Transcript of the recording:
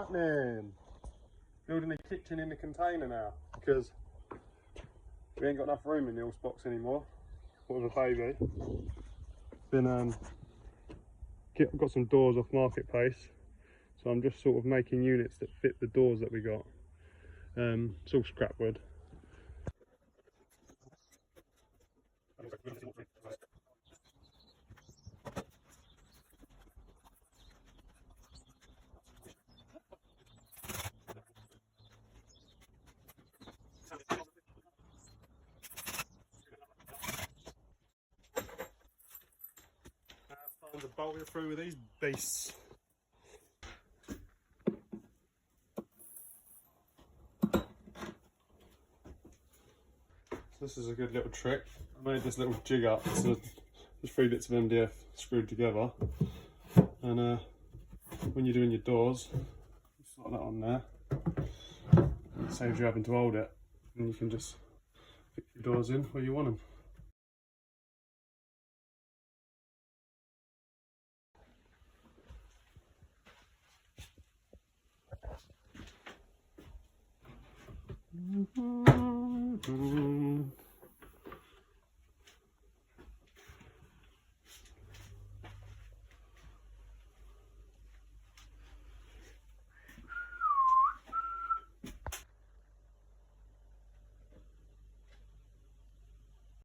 Happening. Building a kitchen in the container now because we ain't got enough room in the horse box anymore. What with a baby. Got some doors off Marketplace, so I'm just sort of making units that fit the doors that we got. It's all scrap wood. Time to bolt it through with these beasts. This is a good little trick. I made this little jig up. So there's 3 bits of MDF screwed together, and when you're doing your doors, you slot that on there. It saves you having to hold it, and you can just fit your doors in where you want them.